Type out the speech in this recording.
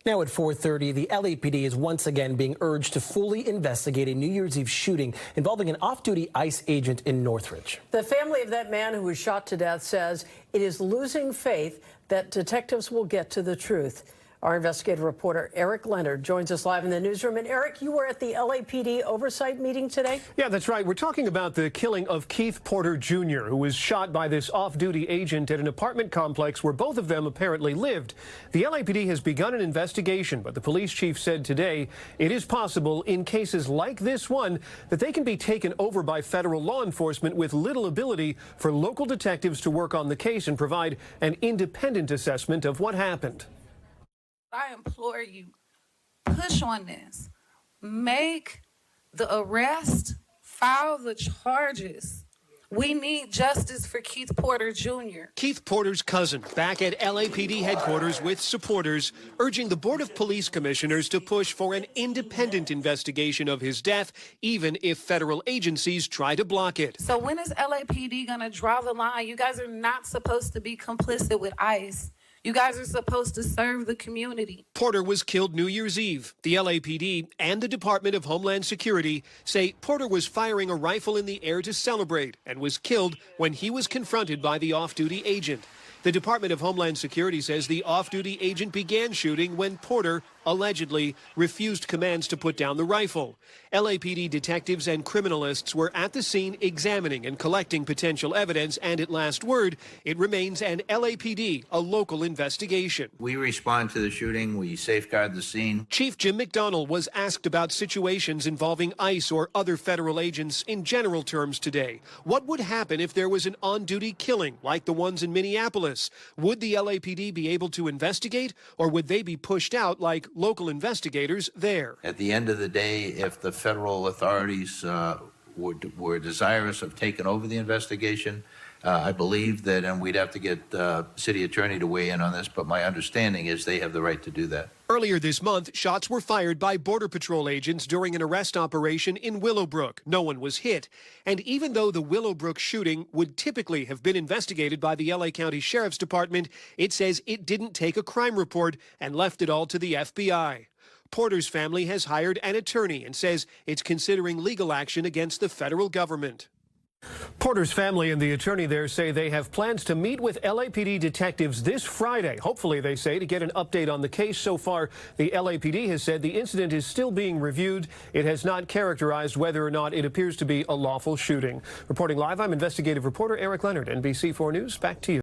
Now at 4:30, the LAPD is once again being urged to fully investigate a New Year's Eve shooting involving an off-duty ICE agent in Northridge. The family of that man who was shot to death says it is losing faith that detectives will get to the truth. Our investigative reporter Eric Leonard joins us live in the newsroom. And Eric, you were at the LAPD oversight meeting today? Yeah, that's right. We're talking about the killing of Keith Porter Jr., who was shot by this off-duty agent at an apartment complex where both of them apparently lived. The LAPD has begun an investigation, but the police chief said today it is possible in cases like this one that they can be taken over by federal law enforcement with little ability for local detectives to work on the case and provide an independent assessment of what happened. I implore you, push on this. Make the arrest, file the charges. We need justice for Keith Porter Jr. Keith Porter's cousin back at LAPD headquarters with supporters, urging the Board of Police Commissioners to push for an independent investigation of his death, even if federal agencies try to block it. So when is LAPD going to draw the line? You guys are not supposed to be complicit with ICE. You guys are supposed to serve the community. Porter was killed New Year's Eve. The LAPD and the Department of Homeland Security say Porter was firing a rifle in the air to celebrate and was killed when he was confronted by the off-duty agent. The Department of Homeland Security says the off-duty agent began shooting when Porter allegedly refused commands to put down the rifle. LAPD detectives and criminalists were at the scene examining and collecting potential evidence, and at last word, it remains an LAPD, a local investigation. We respond to the shooting. We safeguard the scene. Chief Jim McDonnell was asked about situations involving ICE or other federal agents in general terms today. What would happen if there was an on-duty killing like the ones in Minneapolis? Would the LAPD be able to investigate, or would they be pushed out like local investigators there? At the end of the day, if the federal authorities were desirous of taking over the investigation, I believe that, and we'd have to get the city attorney to weigh in on this, but my understanding is they have the right to do that. Earlier this month, shots were fired by Border Patrol agents during an arrest operation in Willowbrook. No one was hit. And even though the Willowbrook shooting would typically have been investigated by the LA County Sheriff's Department, it says it didn't take a crime report and left it all to the FBI. Porter's family has hired an attorney and says it's considering legal action against the federal government. Porter's family and the attorney there say they have plans to meet with LAPD detectives this Friday. Hopefully, they say, to get an update on the case. So far, the LAPD has said the incident is still being reviewed. It has not characterized whether or not it appears to be a lawful shooting. Reporting live, I'm investigative reporter Eric Leonard, NBC4 News. Back to you.